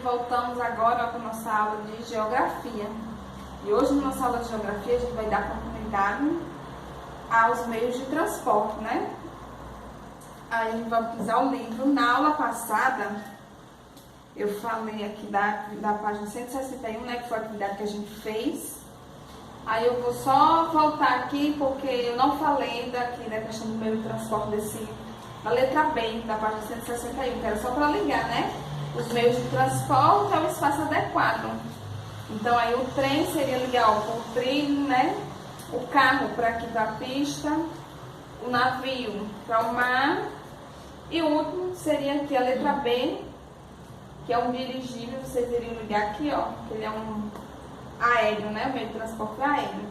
voltamos agora com a nossa aula de Geografia. E hoje, na nossa aula de Geografia, a gente vai dar continuidade aos meios de transporte, né? Aí a gente vai utilizar o livro. Na aula passada, eu falei aqui da página 161, né? Que foi a atividade que a gente fez. Aí eu vou só voltar aqui, porque eu não falei daqui, né? Questão do meio de transporte da letra B, da página 161, que era só para ligar, né? Os meios de transporte ao espaço adequado. Então, aí o trem seria ligar para o trilho, né? O carro para aqui para a pista, o navio para o mar. E o último seria aqui a letra B, que é um dirigível. Vocês iriam ligar aqui, ó, que ele é um aéreo, né? O meio de transporte aéreo.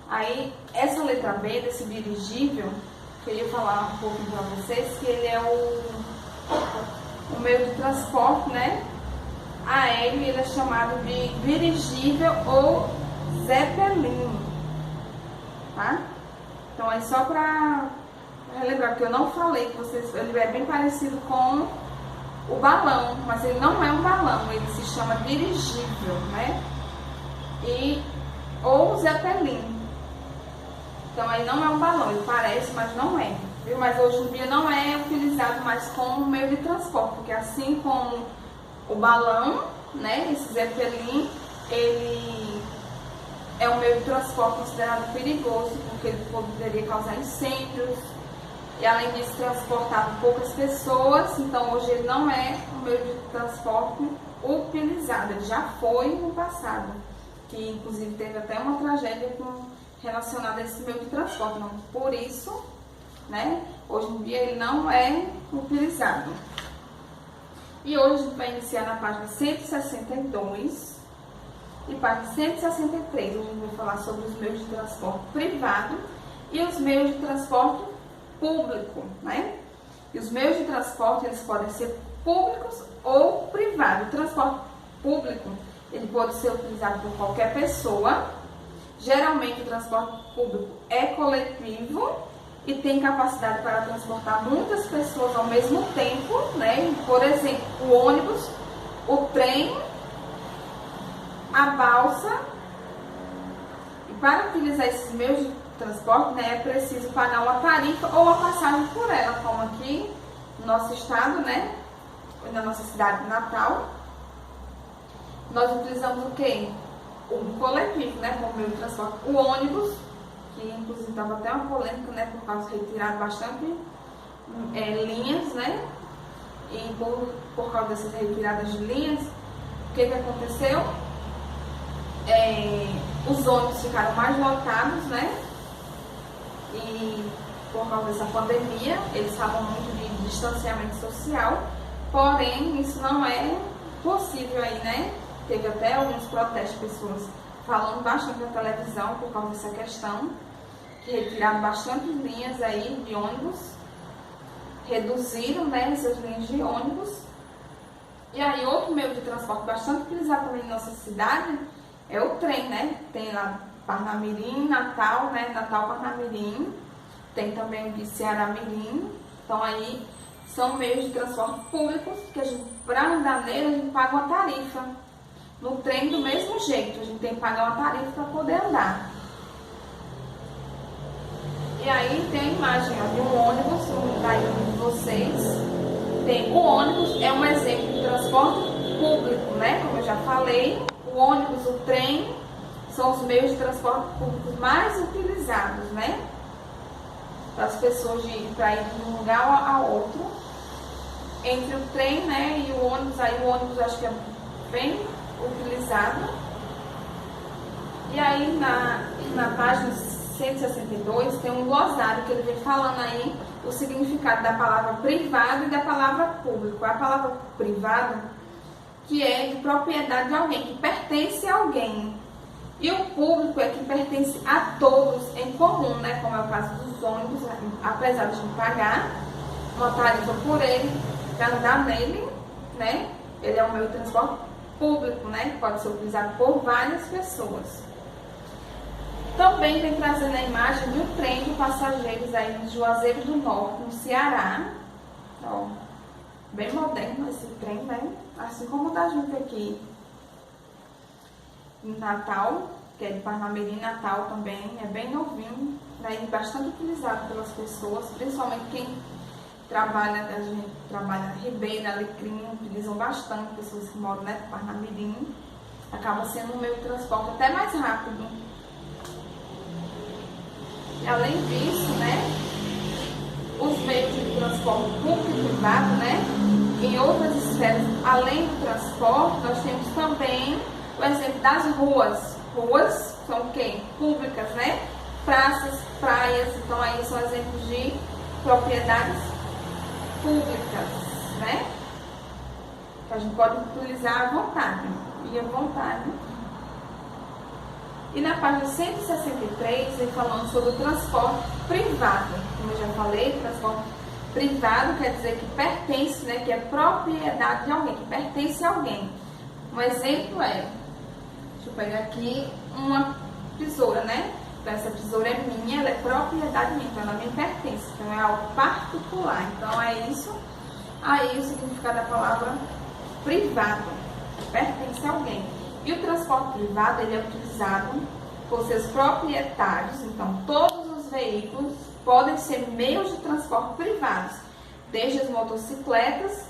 Aí, essa letra B desse dirigível, queria falar um pouco para vocês, que ele é o meio de transporte, né, aéreo. Ele é chamado de dirigível ou zeppelin, tá? Então é só para relembrar, porque eu não falei que ele é bem parecido com o balão, mas ele não é um balão, ele se chama dirigível, né, ou zeppelin. Então aí não é um balão, ele parece, mas não é. Viu? Mas hoje em dia não é utilizado mais como meio de transporte, porque assim como o balão, né, esse zeppelin, ele é um meio de transporte considerado perigoso, porque ele poderia causar incêndios e, além disso, transportar poucas pessoas. Então hoje ele não é um meio de transporte utilizado, ele já foi no passado, que inclusive teve até uma tragédia relacionada a esse meio de transporte. Não, por isso, né, hoje em dia ele não é utilizado. E hoje a gente vai iniciar na página 162 e página 163. Hoje a gente vai falar sobre os meios de transporte privado e os meios de transporte público, né? E os meios de transporte, eles podem ser públicos ou privados. O transporte público, ele pode ser utilizado por qualquer pessoa. Geralmente o transporte público é coletivo e tem capacidade para transportar muitas pessoas ao mesmo tempo, né? Por exemplo, o ônibus, o trem, a balsa. E para utilizar esses meios de transporte, né, é preciso pagar uma tarifa ou a passagem por ela, como aqui no nosso estado, né? Na nossa cidade natal. Nós utilizamos o quê? O coletivo, né, como meio de transporte. O ônibus, que inclusive estava até uma polêmica, né, por causa de retirar bastante linhas, né, e por causa dessas retiradas de linhas, o que aconteceu? Os ônibus ficaram mais lotados, né, e por causa dessa pandemia, eles falam muito de distanciamento social, porém, isso não é possível aí, né? Teve até alguns protestos, pessoas falando bastante na televisão por causa dessa questão, que retiraram bastante linhas aí de ônibus, reduziram, né, essas linhas de ônibus. E aí outro meio de transporte bastante utilizado também em nossa cidade é o trem, né? Tem lá Parnamirim, Natal, né? Natal, Parnamirim, tem também o de Ceará-Mirim. Então aí são meios de transporte públicos que a gente, para andar nele, a gente paga uma tarifa. No trem, do mesmo jeito, a gente tem que pagar uma tarifa para poder andar. E aí tem a imagem, ó, de um ônibus, daí de vocês. Tem o ônibus, é um exemplo de transporte público, né? Como eu já falei, o ônibus, o trem, são os meios de transporte públicos mais utilizados, né? Para as pessoas para ir de um lugar a outro. Entre o trem, né, e o ônibus, aí o ônibus acho que é bem utilizado. E aí na página 162 tem um glossário que ele vem falando aí o significado da palavra privado e da palavra público. A palavra privado, que é de propriedade de alguém, que pertence a alguém. E o público é que pertence a todos em comum, né? Como é o caso dos ônibus, apesar de a gente pagar uma tarifa por ele, para andar nele, né? Ele é um meio de transporte público, né? Que pode ser utilizado por várias pessoas. Também vem trazendo a imagem de um trem de passageiros aí no Juazeiro do Norte, no Ceará. Ó, bem moderno esse trem, né? Assim como o da gente aqui em Natal, que é de Parnamirim, Natal também, é bem novinho, né, bastante utilizado pelas pessoas, principalmente quem trabalha, a gente trabalha na Ribeira, Alecrim, utilizam bastante, pessoas que moram, né, Parnamirim, acaba sendo um meio de transporte até mais rápido. E além disso, né, os meios de transporte público e privado, né, em outras esferas, além do transporte, nós temos também o exemplo das ruas. Ruas são o quê? Públicas, né? Praças, praias, então aí são exemplos de propriedades públicas, né? Que a gente pode utilizar à vontade, e à vontade. E na página 163, vem falando sobre o transporte privado. Como eu já falei, transporte privado quer dizer que pertence, né? Que é propriedade de alguém, que pertence a alguém. Um exemplo é, deixa eu pegar aqui uma tesoura, né? Então, essa tesoura é minha, ela é propriedade minha, então ela me pertence, então é algo particular. Então é isso aí o significado da palavra privado, pertence a alguém. E o transporte privado, ele é utilizado por seus proprietários, então todos os veículos podem ser meios de transporte privados, desde as motocicletas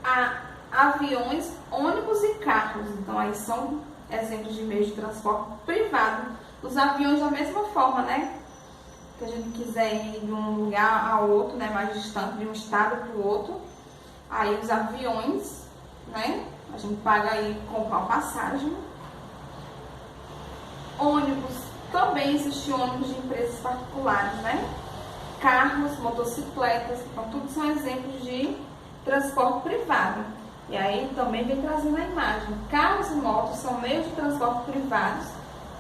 a aviões, ônibus e carros. Então aí são exemplos de meios de transporte privado. Os aviões da mesma forma, né? Que a gente quiser ir de um lugar a outro, né? Mais distante, de um estado para o outro. Aí os aviões, né? A gente paga aí comprar uma passagem. Ônibus, também existe ônibus de empresas particulares, né? Carros, motocicletas, então tudo são exemplos de transporte privado. E aí também vem trazendo a imagem. Carros e motos são meios de transporte privados.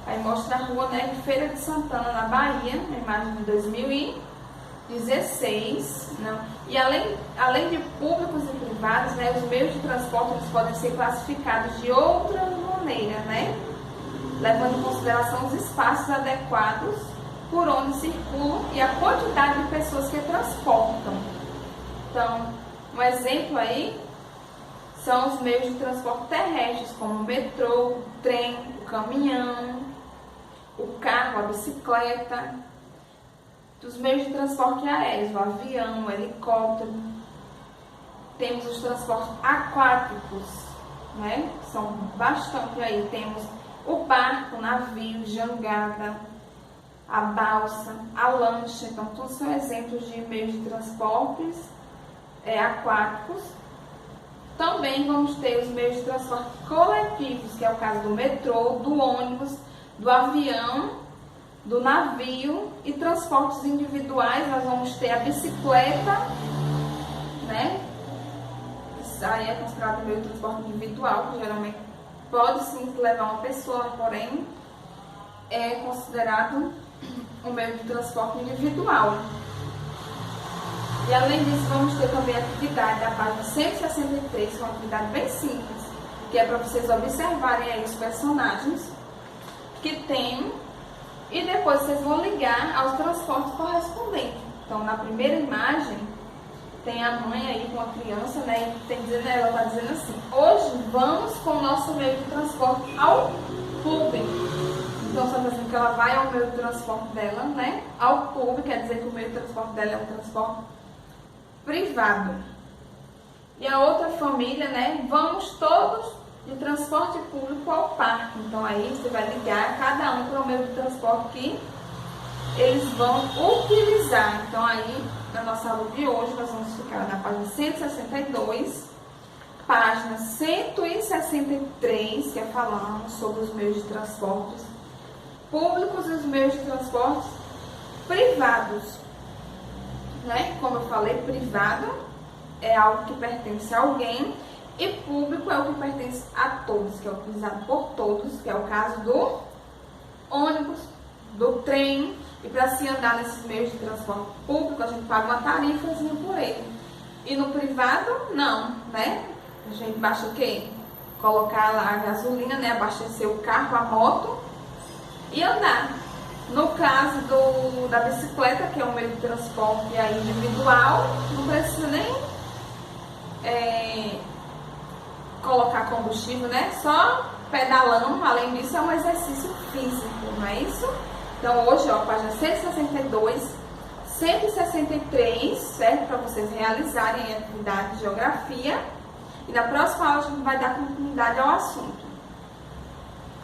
Aí mostra a rua, né, de Feira de Santana, na Bahia, a imagem de 2016. Né? E além de públicos e privados, né, os meios de transporte eles podem ser classificados de outra maneira, né? Levando em consideração os espaços adequados por onde circulam e a quantidade de pessoas que transportam. Então, um exemplo aí são os meios de transporte terrestres, como o metrô, o trem, o caminhão, o carro, a bicicleta. Os meios de transporte aéreos, o avião, o helicóptero. Temos os transportes aquáticos, né? São bastante aí. Temos o barco, o navio, jangada, a balsa, a lancha. Então, todos são exemplos de meios de transportes aquáticos. Também vamos ter os meios de transporte coletivos, que é o caso do metrô, do ônibus, do avião, do navio, e transportes individuais. Nós vamos ter a bicicleta, né? Isso aí é considerado meio de transporte individual, que geralmente pode sim levar uma pessoa, porém é considerado um meio de transporte individual. E além disso, vamos ter também a atividade da página 163, que é uma atividade bem simples, que é para vocês observarem aí os personagens que tem, e depois vocês vão ligar aos transportes correspondentes. Então, na primeira imagem, tem a mãe aí com a criança, né? E ela está dizendo assim: hoje vamos com o nosso meio de transporte ao público. Então, só está dizendo que ela vai ao meio de transporte dela, né? Ao público, quer dizer que o meio de transporte dela é um transporte privado. E a outra família, né? Vamos todos de transporte público ao parque. Então aí você vai ligar cada um para o meio de transporte que eles vão utilizar. Então aí, na nossa aula de hoje, nós vamos ficar na página 162, página 163, que é falando sobre os meios de transportes públicos e os meios de transportes privados. Né? Como eu falei, privado é algo que pertence a alguém e público é o que pertence a todos, que é utilizado por todos, que é o caso do ônibus, do trem. E para se andar nesses meios de transporte público, a gente paga uma tarifazinha por ele. E no privado, não, né? A gente basta o quê? Colocar lá a gasolina, né? Abastecer o carro, a moto e andar. No caso da bicicleta, que é um meio de transporte individual, não precisa nem colocar combustível, né? Só pedalando, além disso é um exercício físico, não é isso? Então hoje, ó, página 162, 163, certo? Para vocês realizarem a atividade de geografia. E na próxima aula a gente vai dar continuidade ao assunto.